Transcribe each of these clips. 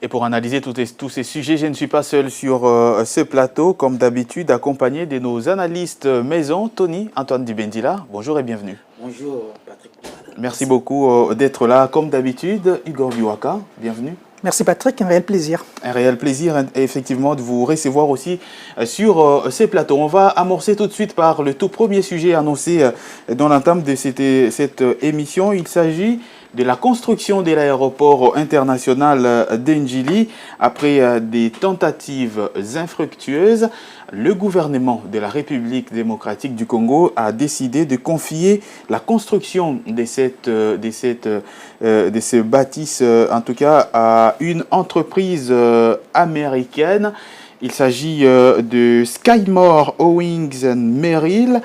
Et pour analyser tous ces sujets, je ne suis pas seul sur ce plateau, comme d'habitude, accompagné de nos analystes maison, Tony, Antoine Dibendila. Bonjour et bienvenue. Bonjour Patrick. Merci beaucoup d'être là, comme d'habitude. Igor Biwaka, bienvenue. Merci Patrick, un réel plaisir. Un réel plaisir, effectivement, de vous recevoir aussi sur ces plateaux. On va amorcer tout de suite par le tout premier sujet annoncé dans l'entame de cette émission. Il s'agit de la construction de l'aéroport international d'Ndjili. Après des tentatives infructueuses, le gouvernement de la République démocratique du Congo a décidé de confier la construction de ce bâtisse, en tout cas, à une entreprise américaine. Il s'agit de Skidmore, Owings & Merrill.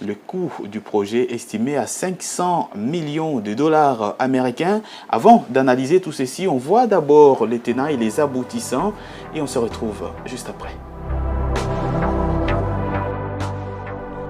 Le coût du projet estimé à 500 millions de dollars américains. Avant d'analyser tout ceci, on voit d'abord les tenants et les aboutissants et on se retrouve juste après.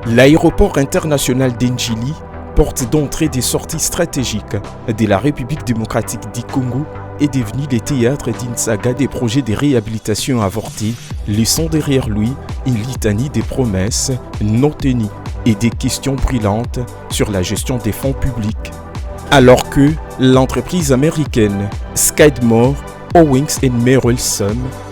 L'aéroport international d'Ndjili, porte d'entrée des sorties stratégiques de la République démocratique du Congo, est devenu le théâtre d'une saga des projets de réhabilitation avortés, laissant derrière lui une litanie de promesses non tenues et des questions brûlantes sur la gestion des fonds publics. Alors que l'entreprise américaine Skidmore, Owings & Merrill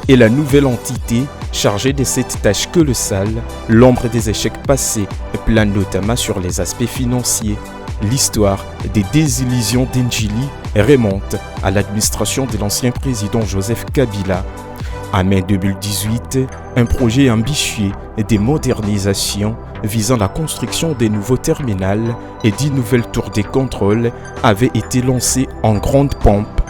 est la nouvelle entité chargée de cette tâche colossale, l'ombre des échecs passés plane notamment sur les aspects financiers. L'histoire des désillusions d'Ndjili remonte à l'administration de l'ancien président Joseph Kabila. En mai 2018, un projet ambitieux de modernisation visant la construction des nouveaux terminals et d'une nouvelle tour de contrôle avait été lancé en grande pompe.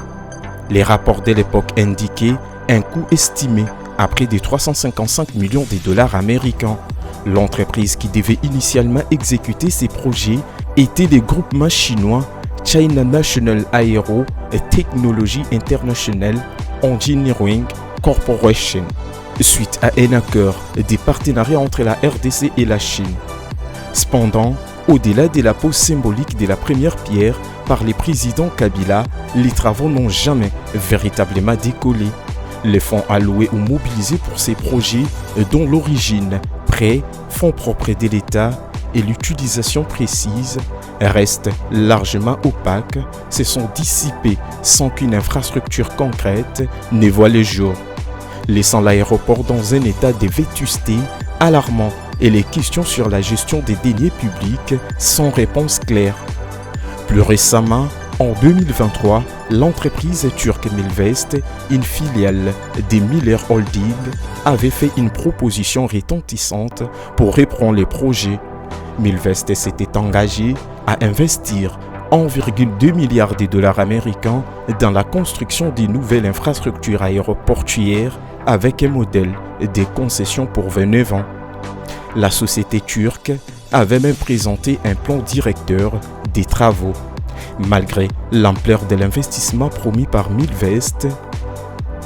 Les rapports de l'époque indiquaient un coût estimé à près de 355 millions de dollars américains. L'entreprise qui devait initialement exécuter ces projets était le groupement chinois China National Aero Technology International Engineering Corporation, suite à un accord de partenariat entre la RDC et la Chine. Cependant, au-delà de la pose symbolique de la première pierre par le président Kabila, les travaux n'ont jamais véritablement décollé. Les fonds alloués ou mobilisés pour ces projets, dont l'origine, prêts, fonds propres de l'État et l'utilisation précise, restent largement opaques, se sont dissipés sans qu'une infrastructure concrète ne voie le jour, laissant l'aéroport dans un état de vétusté alarmant et les questions sur la gestion des deniers publics sans réponse claire. Plus récemment, en 2023, l'entreprise turque Milvest, une filiale des Miller Holding, avait fait une proposition retentissante pour reprendre les projets. Milvest s'était engagé à investir 1,2 milliard de dollars américains dans la construction de nouvelles infrastructures aéroportuaires avec un modèle de concession pour 29 ans. La société turque avait même présenté un plan directeur des travaux. Malgré l'ampleur de l'investissement promis par Milvest,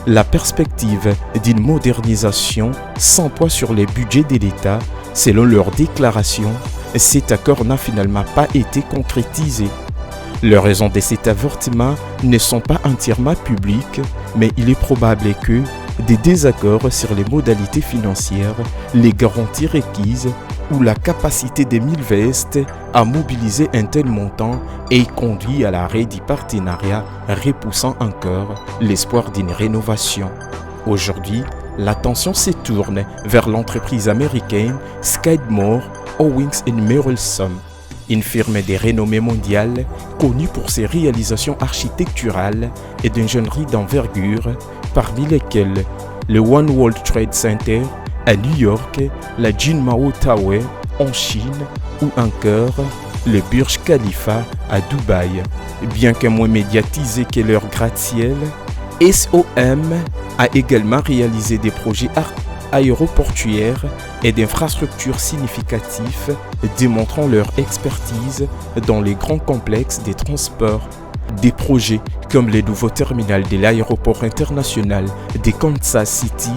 la perspective d'une modernisation sans poids sur les budgets de l'État, selon leur déclaration, cet accord n'a finalement pas été concrétisé. Les raisons de cet avortement ne sont pas entièrement publiques, mais il est probable que des désaccords sur les modalités financières, les garanties requises ou la capacité de Milvest à mobiliser un tel montant ait conduit à l'arrêt du partenariat, repoussant encore l'espoir d'une rénovation. Aujourd'hui, l'attention se tourne vers l'entreprise américaine Skidmore, Owings & Merrill, une firme de renommée mondiale connue pour ses réalisations architecturales et d'ingénierie d'envergure, parmi lesquelles le One World Trade Center à New York, la Jinmao Tower en Chine ou encore le Burj Khalifa à Dubaï. Bien que moins médiatisé que leur gratte-ciel, SOM a également réalisé des projets aéroportuaires et d'infrastructures significatifs démontrant leur expertise dans les grands complexes des transports. Des projets comme le nouveau terminal de l'aéroport international de Kansas City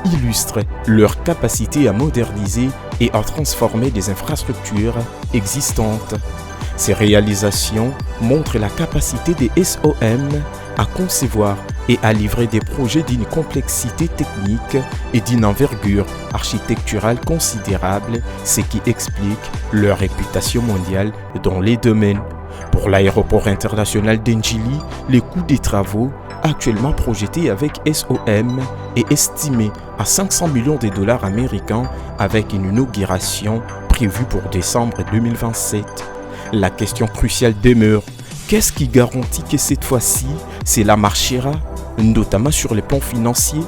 illustrent leur capacité à moderniser et à transformer des infrastructures existantes. Ces réalisations montrent la capacité des SOM à concevoir et a livré des projets d'une complexité technique et d'une envergure architecturale considérable, ce qui explique leur réputation mondiale dans les domaines. Pour l'aéroport international d'Ndjili, le coût des travaux, actuellement projeté avec SOM, est estimé à 500 millions de dollars américains avec une inauguration prévue pour décembre 2027. La question cruciale demeure: qu'est-ce qui garantit que cette fois-ci, cela marchera, notamment sur les plans financiers?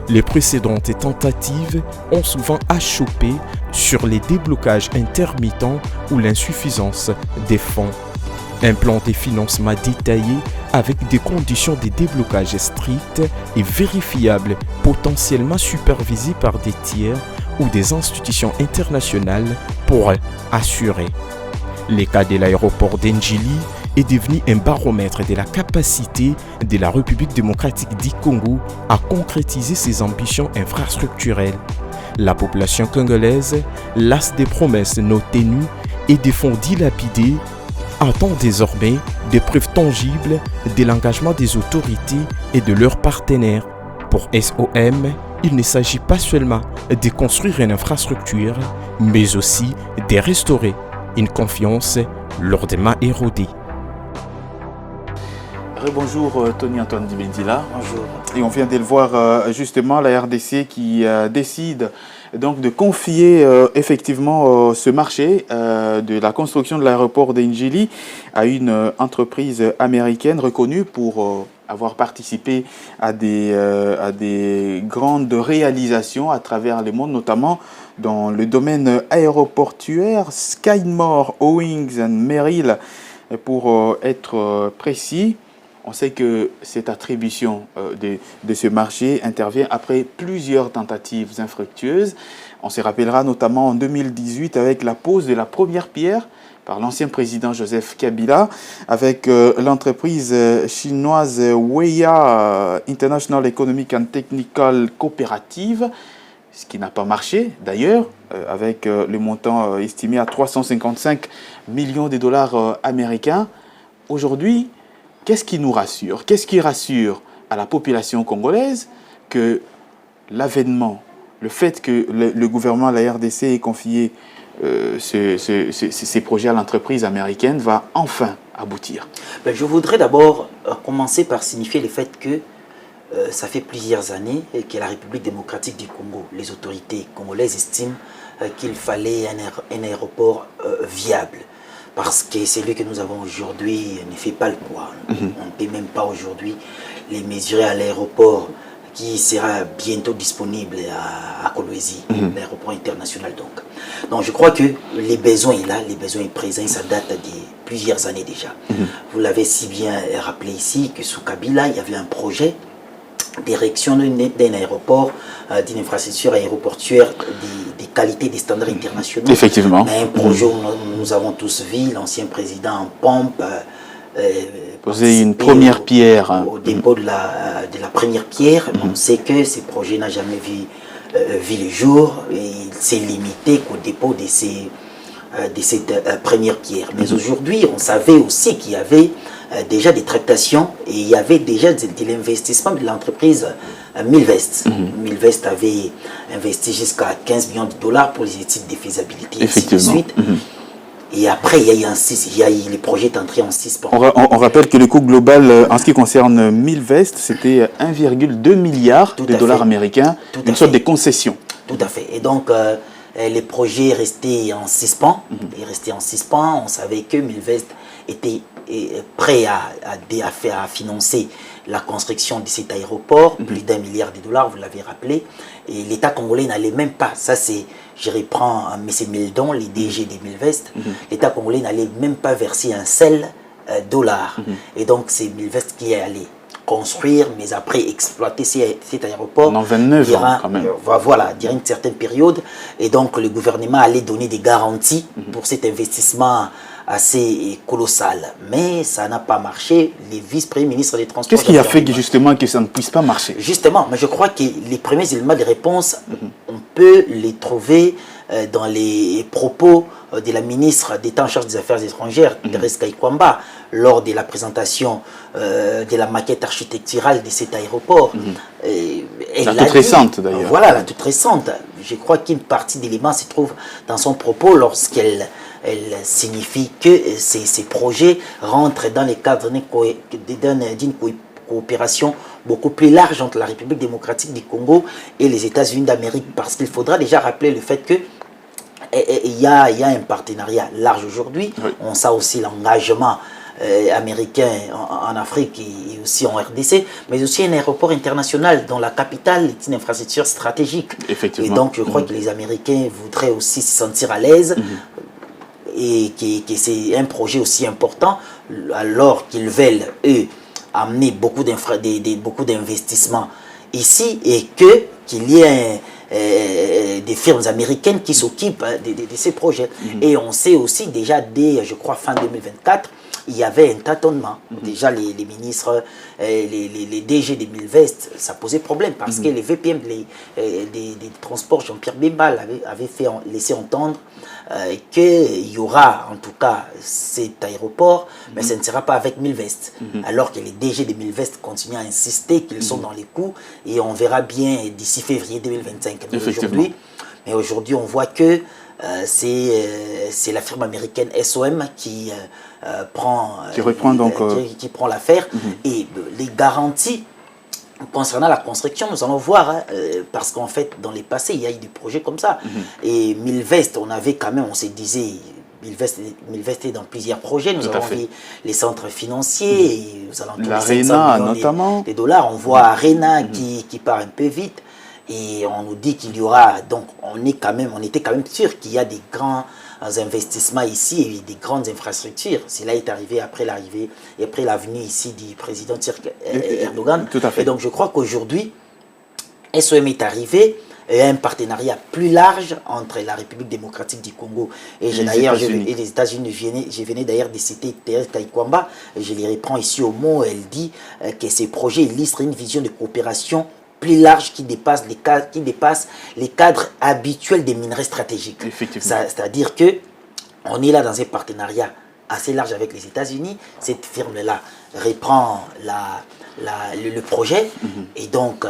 Les précédentes tentatives ont souvent achoppé sur les déblocages intermittents ou l'insuffisance des fonds. Un plan de financement détaillé avec des conditions de déblocage strictes et vérifiables, potentiellement supervisées par des tiers ou des institutions internationales pour assurer. Le cas de l'aéroport d'Ndjili est devenu un baromètre de la capacité de la République démocratique du Congo à concrétiser ses ambitions infrastructurelles. La population congolaise, lasse des promesses non tenues et des fonds dilapidés, attend désormais des preuves tangibles de l'engagement des autorités et de leurs partenaires. Pour SOM, il ne s'agit pas seulement de construire une infrastructure, mais aussi de restaurer une confiance lourdement érodée. Bonjour Tony-Antoine Dibendila. Bonjour. Et on vient de le voir justement, la RDC qui décide donc de confier effectivement ce marché de la construction de l'aéroport d'Ndjili à une entreprise américaine reconnue pour avoir participé à des grandes réalisations à travers le monde, notamment dans le domaine aéroportuaire, Skymore, Owings and Merrill, pour être précis. On sait que cette attribution de ce marché intervient après plusieurs tentatives infructueuses. On se rappellera notamment en 2018 avec la pose de la première pierre par l'ancien président Joseph Kabila avec l'entreprise chinoise Weya International Economic and Technical Cooperative, ce qui n'a pas marché d'ailleurs, avec le montant estimé à 355 millions de dollars américains. Aujourd'hui, qu'est-ce qui nous rassure? Qu'est-ce qui rassure à la population congolaise que l'avènement, le fait que le gouvernement, la RDC, ait confié ces projets à l'entreprise américaine va enfin aboutir? Je voudrais d'abord commencer par signifier le fait que ça fait plusieurs années que la République démocratique du Congo, les autorités congolaises estiment qu'il fallait un aéroport viable. Parce que celui que nous avons aujourd'hui ne fait pas le poids. On ne peut même pas aujourd'hui les mesurer à l'aéroport qui sera bientôt disponible à Kolwezi, l'aéroport international donc. Donc je crois que les besoins est là, les besoins est présent, ça date de plusieurs années déjà. Vous l'avez si bien rappelé ici que sous Kabila, il y avait un projet d'érection d'un aéroport, d'une infrastructure aéroportuaire des qualités, des standards internationaux. Effectivement. Mais un projet où nous avons tous vu l'ancien président en pompe poser une première pierre au dépôt de la première pierre. On sait que ce projet n'a jamais vu le jour et il s'est limité qu'au dépôt de cette première pierre. Mais aujourd'hui, on savait aussi qu'il y avait déjà des tractations et il y avait déjà de l'investissement de l'entreprise Milvest. Milvest avait investi jusqu'à 15 millions de dollars pour les études de faisabilité et ainsi de suite. Et après, il y a eu les projets entrés en suspens. On rappelle que le coût global en ce qui concerne Milvest, c'était 1,2 milliard de dollars américains, une sorte de concession. Tout à fait. Et donc, les projets restaient en suspens. On savait que Milvest était prêt à financer la construction de cet aéroport, plus d'1 milliard de dollars, vous l'avez rappelé. Et l'État congolais n'allait même pas, ça c'est, je reprends M. Mildon, le DG de Milvest, l'État congolais n'allait même pas verser un seul dollar. Et donc c'est Milvest qui est allé construire, mais après exploiter cet aéroport. En 29 ans quand même. Voilà, durant une certaine période. Et donc le gouvernement allait donner des garanties pour cet investissement assez colossal. Mais ça n'a pas marché. Les vice-premiers ministres des Transports... Qu'est-ce qui a fait justement que ça ne puisse pas marcher? Justement, mais je crois que les premiers éléments de réponse, on peut les trouver dans les propos de la ministre d'État en charge des Affaires étrangères, Thérèse Kaikwamba, lors de la présentation de la maquette architecturale de cet aéroport. La toute récente d'ailleurs. Voilà, la toute récente. Je crois qu'une partie d'éléments se trouve dans son propos lorsqu'elle signifie que ces projets rentrent dans les cadres d'une coopération beaucoup plus large entre la République démocratique du Congo et les États-Unis d'Amérique. Parce qu'il faudra déjà rappeler le fait que il y a un partenariat large aujourd'hui. Oui. On sait aussi l'engagement américain en Afrique et aussi en RDC, mais aussi un aéroport international dont la capitale est une infrastructure stratégique. Effectivement. Et donc je crois que les Américains voudraient aussi se sentir à l'aise et que c'est un projet aussi important alors qu'ils veulent, eux, amener beaucoup d'investissements ici et qu'il y ait des firmes américaines qui s'occupent de ces projets. Et on sait aussi déjà dès, je crois, fin 2024, il y avait un tâtonnement. Déjà, les ministres, les DG des Milvest, ça posait problème parce que les VPM des transports, Jean-Pierre Bemba avait laissé entendre qu'il y aura en tout cas cet aéroport, mais ce ne sera pas avec Milvest. Alors que les DG des Milvest continuent à insister qu'ils sont dans les coups et on verra bien d'ici février 2025. Mais aujourd'hui, on voit que c'est la firme américaine SOM qui prend l'affaire et les garanties concernant la construction, nous allons voir, parce qu'en fait, dans les passés, il y a eu des projets comme ça. Et Milvest, on se disait, Milvest est dans plusieurs projets. Nous avons vu les centres financiers, et nous allons l'Arena notamment. Des dollars. On voit Arena qui part un peu vite. Et on nous dit qu'il y aura, donc on était quand même sûr qu'il y a des grands investissements ici et des grandes infrastructures. Cela est arrivé après la venue ici du président turc Erdogan. Tout à fait. Et donc je crois qu'aujourd'hui, SOM est arrivé et un partenariat plus large entre la République démocratique du Congo et les États-Unis. Je venais d'ailleurs de citer Thérèse Kaikwamba, je les reprends ici au mot, elle dit que ces projets illustrent une vision de coopération plus large qui dépasse les cadres habituels des minerais stratégiques. C'est-à-dire que on est là dans un partenariat assez large avec les États-Unis. Cette firme-là reprend le projet et donc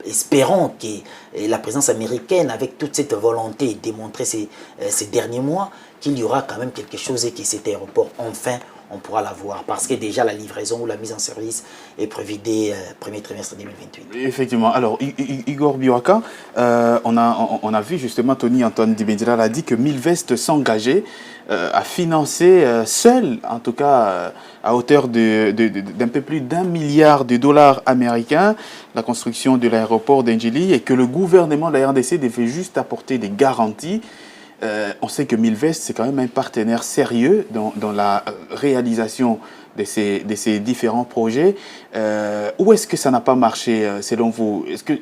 espérons que la présence américaine, avec toute cette volonté démontrée ces derniers mois, qu'il y aura quand même quelque chose et que cet aéroport, enfin, on pourra l'avoir. Parce que déjà, la livraison ou la mise en service est prévue dès le premier trimestre 2028. Effectivement. Alors, Igor Biwaka, on a vu justement, Tony-Antoine Dibendira l'a dit que Milvest s'engageait à financer seul, en tout cas à hauteur d'un peu plus d'1 milliard de dollars américains, la construction de l'aéroport d'Ndjili et que le gouvernement de la RDC devait juste apporter des garanties. On sait que Milvest, c'est quand même un partenaire sérieux dans la réalisation de ces différents projets. Où est-ce que ça n'a pas marché, selon vous? Est-ce que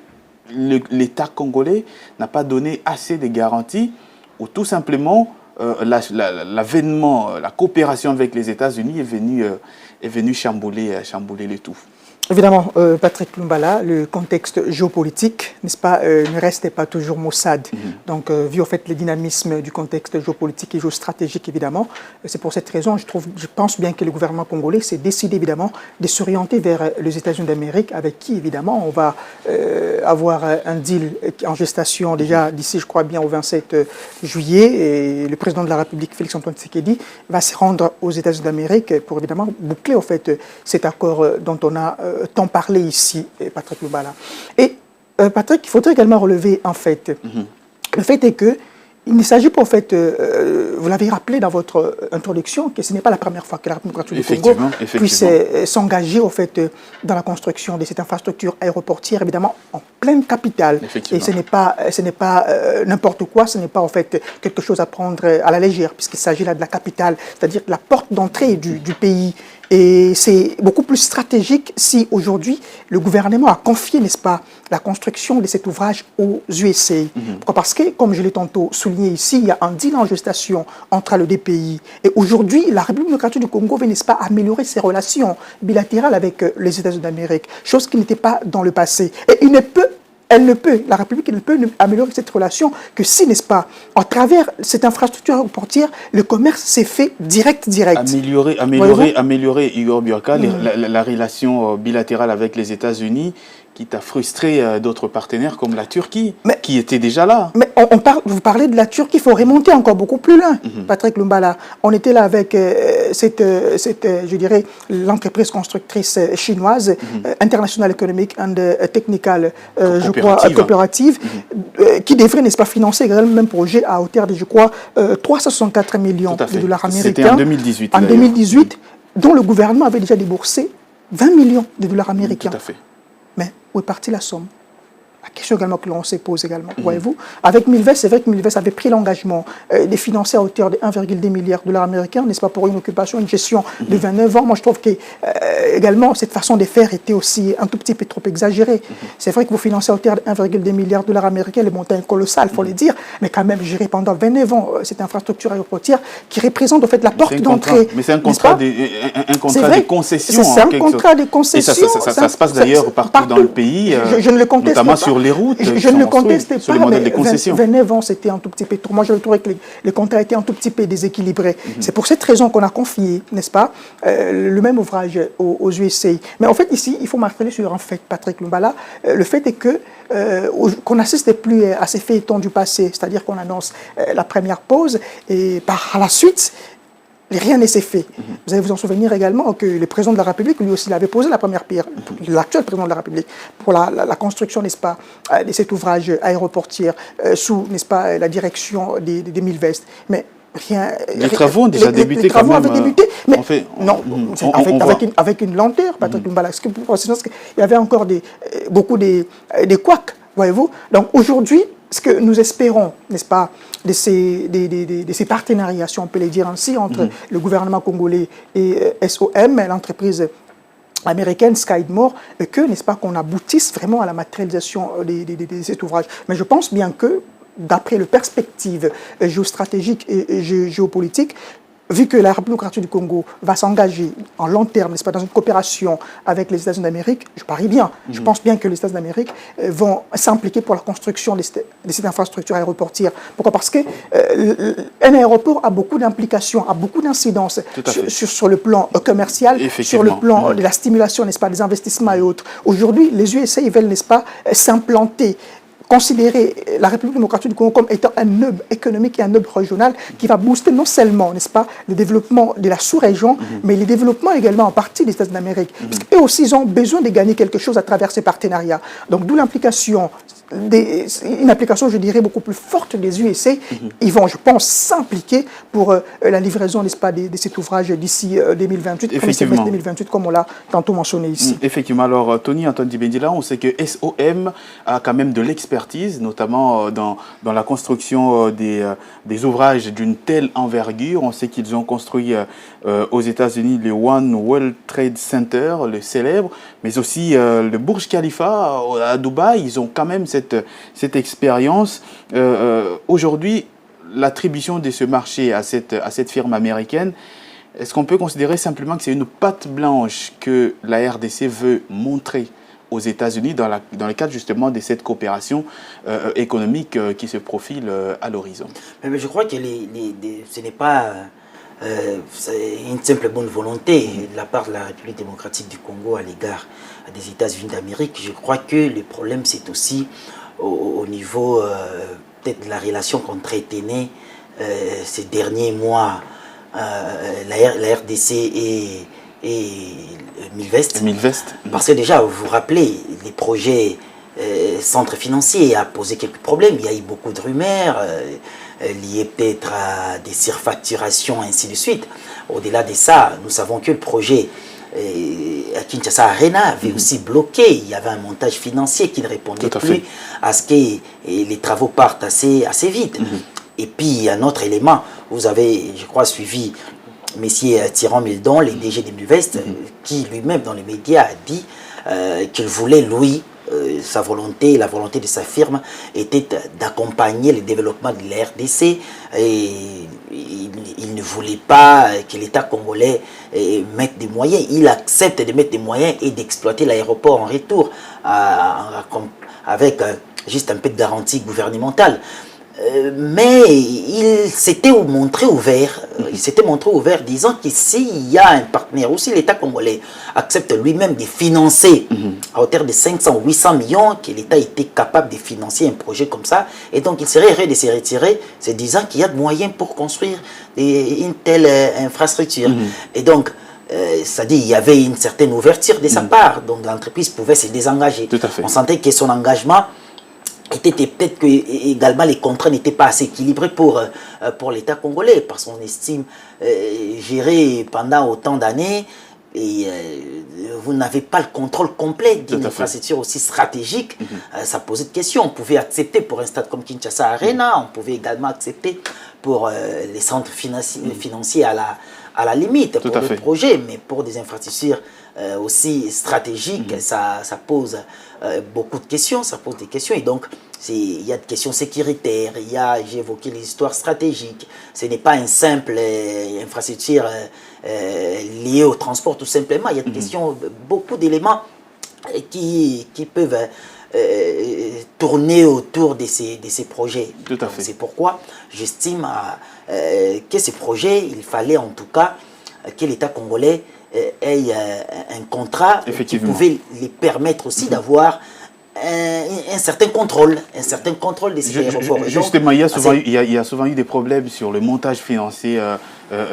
l'État congolais n'a pas donné assez de garanties ou tout simplement l'avènement, la coopération avec les États-Unis est venu chambouler le tout? Évidemment, Patrick Lumbala, le contexte géopolitique, n'est-ce pas, ne reste pas toujours maussade. Donc, vu au fait le dynamisme du contexte géopolitique et géostratégique, évidemment, c'est pour cette raison, je pense bien que le gouvernement congolais s'est décidé, évidemment, de s'orienter vers les États-Unis d'Amérique, avec qui, évidemment, on va avoir un deal en gestation déjà d'ici, je crois bien, au 27 juillet. Et le président de la République, Félix-Antoine Tshisekedi, va se rendre aux États-Unis d'Amérique pour, évidemment, boucler, au fait, cet accord dont on a tant parlé ici, Patrick Lumbala. Et Patrick, il faudrait également relever, en fait, le fait est que il ne s'agit pas, en fait, vous l'avez rappelé dans votre introduction, que ce n'est pas la première fois que la République du Congo puisse s'engager, en fait, dans la construction de cette infrastructure aéroportière, évidemment, en pleine capitale. Et ce n'est pas n'importe quoi, ce n'est pas, en fait, quelque chose à prendre à la légère, puisqu'il s'agit là de la capitale, c'est-à-dire la porte d'entrée du pays. Et c'est beaucoup plus stratégique si aujourd'hui le gouvernement a confié, n'est-ce pas, la construction de cet ouvrage aux USA. Pourquoi? Parce que, comme je l'ai tantôt souligné ici, il y a un deal en gestation entre les deux pays. Et aujourd'hui, la République démocratique du Congo veut, n'est-ce pas, améliorer ses relations bilatérales avec les États-Unis d'Amérique, chose qui n'était pas dans le passé. Et il ne peut la République ne peut améliorer cette relation que si, n'est-ce pas, à travers cette infrastructure aéroportière, le commerce s'est fait direct. Améliorer, Igor Bioka, la relation bilatérale avec les États-Unis, qui t'a frustré d'autres partenaires comme la Turquie, qui était déjà là. Mais vous parlez de la Turquie, il faut remonter encore beaucoup plus loin, Patrick Lumbala. On était là avec je dirais, l'entreprise constructrice chinoise, International Economic and Technical, je crois, coopérative, qui devrait, n'est-ce pas, financer le même projet à hauteur de, je crois, 364 millions de dollars américains. C'était en 2018. En 2018, dont le gouvernement avait déjà déboursé 20 millions de dollars américains. Tout à fait. Mais où est partie la somme? La question également que l'on se pose également, voyez-vous. Avec Milvest, c'est vrai que Milvest avait pris l'engagement de financer à hauteur de 1,2 milliard de dollars américains, n'est-ce pas, pour une occupation, une gestion de 29 ans. Moi, je trouve que également, cette façon de faire était aussi un tout petit peu trop exagérée. C'est vrai que vous financez à hauteur de 1,2 milliard de dollars américains, le montant est colossal, il faut le dire, mais quand même gérer pendant 29 ans cette infrastructure aéroportière qui représente en fait la porte d'entrée. Mais c'est un contrat de concession. C'est un contrat de concession. Et ça se passe d'ailleurs partout dans le pays, je ne le conteste notamment pas. Sur les routes, je ne le conteste sur pas, les modèles mais de concession. 29 ans, c'était un tout petit peu trop. Moi, j'avais trouvé que les contrats étaient un tout petit peu déséquilibrés. C'est pour cette raison qu'on a confié, n'est-ce pas, le même ouvrage aux USA. Mais en fait, ici, il faut marteler sur un fait, Patrick Lumbala. Le fait est que qu'on n'assiste plus à ces feuilletons du passé, c'est-à-dire qu'on annonce la première pause et par la suite, rien n'est fait. Vous allez vous en souvenir également que le président de la République, lui aussi, il avait posé la première pierre, l'actuel président de la République, pour la construction, n'est-ce pas, de cet ouvrage aéroportier sous, n'est-ce pas, la direction des Milvest. Mais rien. Les travaux ont déjà débuté. Les travaux avaient débuté, mais avec une lenteur, Patrick Lumbala. Il y avait encore beaucoup de couacs, voyez-vous. Donc aujourd'hui, ce que nous espérons, n'est-ce pas, de ces partenariats, si on peut les dire ainsi, entre le gouvernement congolais et SOM, l'entreprise américaine Skidmore, que, n'est-ce pas, qu'on aboutisse vraiment à la matérialisation de cet ouvrage. Mais je pense bien que, d'après les perspectives géostratégiques et géopolitiques, vu que la République démocratique du Congo va s'engager en long terme, n'est-ce pas, dans une coopération avec les États-Unis d'Amérique, je parie bien, je pense bien que les États-Unis d'Amérique vont s'impliquer pour la construction de cette infrastructure aéroportière. Pourquoi? Parce qu'un aéroport a beaucoup d'implications, a beaucoup d'incidences sur le plan commercial, sur le plan de la stimulation, n'est-ce pas, des investissements et autres. Aujourd'hui, les USA, ils veulent, n'est-ce pas, s'implanter, considérer la République démocratique du Congo comme étant un hub économique et un hub régional qui va booster non seulement, n'est-ce pas, le développement de la sous-région, mais le développement également en partie des États-Unis d'Amérique. Parce qu'eux aussi, ils ont besoin de gagner quelque chose à travers ces partenariats. Donc, d'où l'implication, une application, je dirais, beaucoup plus forte des USA. Ils vont, je pense, s'impliquer pour la livraison, n'est-ce pas, de cet ouvrage d'ici 2028, premier semestre 2028, comme on l'a tantôt mentionné ici. Effectivement. Alors, Tony Antoine Dibendila, on sait que SOM a quand même de l'expertise, notamment dans la construction des ouvrages d'une telle envergure. On sait qu'ils ont construit aux États-Unis le One World Trade Center, le célèbre, mais aussi le Burj Khalifa à Dubaï. Ils ont quand même cette expérience. Aujourd'hui, l'attribution de ce marché à cette firme américaine, est-ce qu'on peut considérer simplement que c'est une patte blanche que la RDC veut montrer aux États-Unis dans le cadre justement de cette coopération économique qui se profile à l'horizon? Mais je crois que ce n'est pas une simple bonne volonté de la part de la République démocratique du Congo à l'égard des États-Unis d'Amérique. Je crois que le problème, c'est aussi au niveau peut-être de la relation qu'entretenait ces derniers mois la RDC et Milvest. Parce que déjà, vous vous rappelez, les projets centres financiers a posé quelques problèmes. Il y a eu beaucoup de rumeurs liées peut-être à des surfacturations, ainsi de suite. Au-delà de ça, nous savons que le projet à Kinshasa Arena avait aussi bloqué. Il y avait un montage financier qui ne répondait plus à ce que les travaux partent assez vite. Et puis, un autre élément, vous avez, je crois, suivi Messier Tyran Mildon, le DG de Milvest, qui lui-même dans les médias a dit qu'il voulait, lui, sa volonté, la volonté de sa firme était d'accompagner le développement de la RDC, et il ne voulait pas que l'État congolais mette des moyens. Il accepte de mettre des moyens et d'exploiter l'aéroport en retour avec juste un peu de garantie gouvernementale. Mais il s'était montré ouvert, disant que s'il y a un partenaire, ou si l'État congolais accepte lui-même de financer à hauteur de 500 ou 800 millions, que l'État était capable de financer un projet comme ça, et donc il serait heureux de se retirer, se disant qu'il y a de moyens pour construire une telle infrastructure. Et donc, c'est-à-dire il y avait une certaine ouverture de sa part, donc l'entreprise pouvait se désengager. Tout à fait. On sentait que son engagement était peut-être que également les contrats n'étaient pas assez équilibrés pour l'État congolais, parce qu'on estime gérer pendant autant d'années et vous n'avez pas le contrôle complet d'une infrastructure aussi stratégique. Ça posait de questions. On pouvait accepter pour un stade comme Kinshasa Arena, on pouvait également accepter pour les centres financiers à la limite, pour le projet, mais pour des infrastructures aussi stratégiques, ça pose beaucoup de questions, ça pose des questions, et donc il y a des questions sécuritaires, j'ai évoqué les histoires stratégiques, ce n'est pas une simple infrastructure liée au transport tout simplement, il y a des questions, beaucoup d'éléments qui peuvent tourner autour de ces projets. Tout à fait. C'est pourquoi j'estime que ces projets, il fallait en tout cas que l'État congolais ait un contrat qui pouvait les permettre aussi d'avoir un certain contrôle de ces aéroports. Justement, il y a souvent eu des problèmes sur le montage financier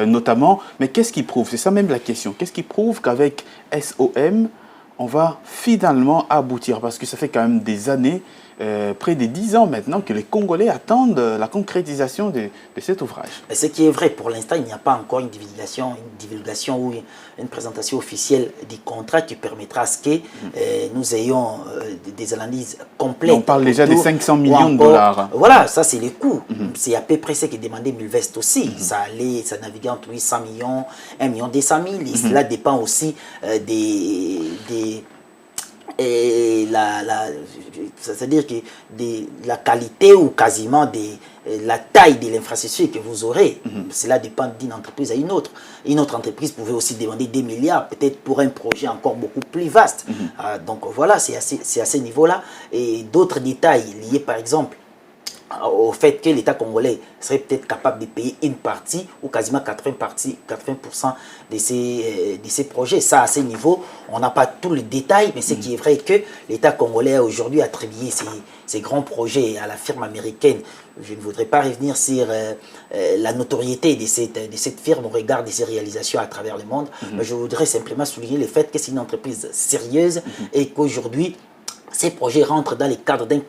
notamment, mais qu'est-ce qui prouve, c'est ça même la question, qu'est-ce qui prouve qu'avec SOM, on va finalement aboutir, parce que ça fait quand même des années, près de 10 ans maintenant, que les Congolais attendent la concrétisation de cet ouvrage. Ce qui est vrai, pour l'instant, il n'y a pas encore une divulgation ou une présentation officielle du contrat qui permettra à ce que nous ayons des analyses complètes. On parle déjà des 500 millions de dollars. Voilà, ça c'est les coûts. C'est à peu près ce que demandait Mulvest aussi. Ça naviguait entre 800 millions, 1 million 200 000. Et cela dépend aussi c'est-à-dire que la qualité ou quasiment la taille de l'infrastructure que vous aurez, cela dépend d'une entreprise à une autre. Une autre entreprise pouvait aussi demander des milliards, peut-être pour un projet encore beaucoup plus vaste. Donc voilà, c'est à ce niveau-là. Et d'autres détails liés par exemple au fait que l'État congolais serait peut-être capable de payer une partie ou quasiment 80% de ces projets. Ça, à ce niveau, on n'a pas tout le détail, mais ce qui est vrai que l'État congolais a aujourd'hui attribué ces grands projets à la firme américaine. Je ne voudrais pas revenir sur la notoriété de cette firme au regard de ses réalisations à travers le monde, mais je voudrais simplement souligner le fait que c'est une entreprise sérieuse et qu'aujourd'hui, ces projets rentrent dans le cadre d'un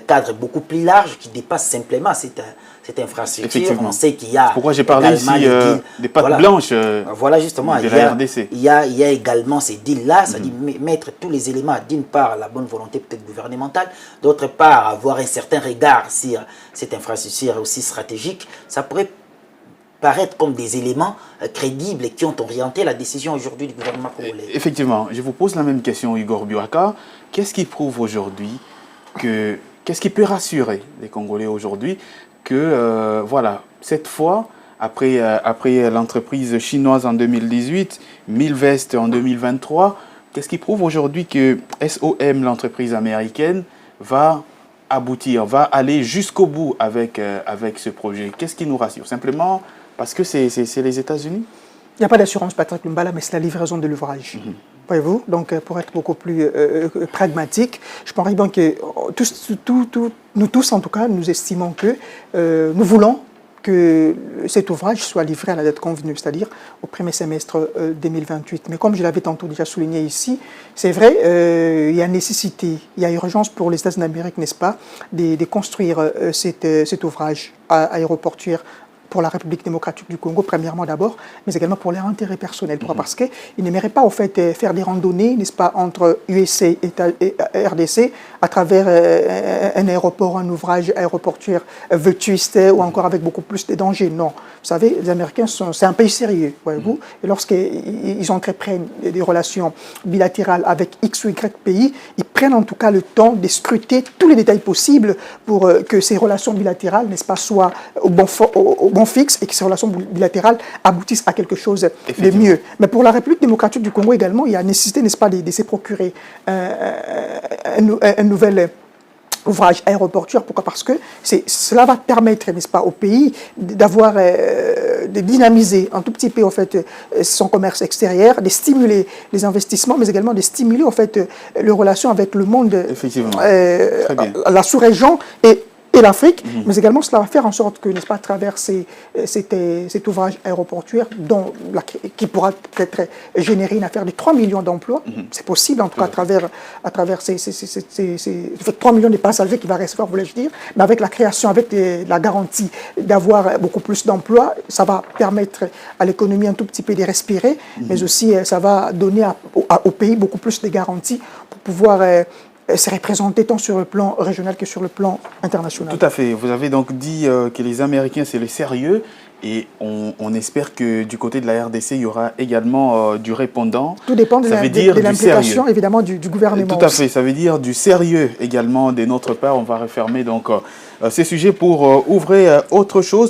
cadre beaucoup plus large qui dépasse simplement cette infrastructure. On sait qu'il y a... Pourquoi j'ai parlé ici des pattes blanches voilà justement, de la RDC. Il y a également ces deals-là, c'est-à-dire mettre tous les éléments, d'une part la bonne volonté peut-être gouvernementale, d'autre part avoir un certain regard sur cette infrastructure aussi stratégique. Ça pourrait paraître comme des éléments crédibles et qui ont orienté la décision aujourd'hui du gouvernement congolais. Effectivement, je vous pose la même question, Igor Biwaka. Qu'est-ce qui prouve aujourd'hui qu'est-ce qui peut rassurer les Congolais aujourd'hui que, voilà, cette fois, après l'entreprise chinoise en 2018, Milvest en 2023, qu'est-ce qui prouve aujourd'hui que SOM, l'entreprise américaine, va aboutir, va aller jusqu'au bout avec ce projet? Qu'est-ce qui nous rassure? Simplement parce que c'est les États-Unis? Il n'y a pas d'assurance, Patrick Lumbala, mais c'est la livraison de l'ouvrage. Voyez-vous? Donc, pour être beaucoup plus pragmatique, je pense bien que nous tous, en tout cas, nous estimons que nous voulons que cet ouvrage soit livré à la date convenue, c'est-à-dire au premier semestre 2028. Mais comme je l'avais tantôt déjà souligné ici, c'est vrai, il y a nécessité, il y a urgence pour les États-Unis d'Amérique, n'est-ce pas, de construire cet ouvrage aéroportuaire pour la République démocratique du Congo, premièrement d'abord, mais également pour leur intérêt personnel. Pourquoi? Parce qu'ils n'aimeraient pas, au fait, faire des randonnées, n'est-ce pas, entre USA et RDC, à travers un aéroport, un ouvrage aéroportuaire vétuste ou encore avec beaucoup plus de dangers. Non. Vous savez, les Américains, c'est un pays sérieux, voyez-vous. Et lorsqu'ils entreprennent des relations bilatérales avec X ou Y pays, ils prennent en tout cas le temps de scruter tous les détails possibles pour que ces relations bilatérales, n'est-ce pas, soient au bon bon fixe et que ces relations bilatérales aboutissent à quelque chose de mieux. Mais pour la République démocratique du Congo également, il y a nécessité, n'est-ce pas, de se procurer un nouvel ouvrage aéroportuaire. Pourquoi? Parce que cela va permettre, n'est-ce pas, au pays d'avoir, de dynamiser un tout petit peu, en fait, son commerce extérieur, de stimuler les investissements, mais également de stimuler, en fait, les relations avec le monde, la sous-région et l'Afrique, mais également cela va faire en sorte que, n'est-ce pas, à travers cet ouvrage aéroportuaire qui pourra peut-être générer une affaire de 3 millions d'emplois, c'est possible en tout cas à travers ces 3 millions de passagers qu'il va recevoir, voulais-je dire, mais avec la création, avec la garantie d'avoir beaucoup plus d'emplois, ça va permettre à l'économie un tout petit peu de respirer, mais aussi ça va donner au pays beaucoup plus de garanties pour pouvoir se représenter tant sur le plan régional que sur le plan international. Tout à fait. Vous avez donc dit que les Américains, c'est le sérieux. Et on espère que du côté de la RDC, il y aura également du répondant. Tout dépend de l'implication, évidemment, du gouvernement. Tout à fait. Ça veut dire du sérieux également de notre part. On va refermer donc ces sujets pour ouvrir autre chose.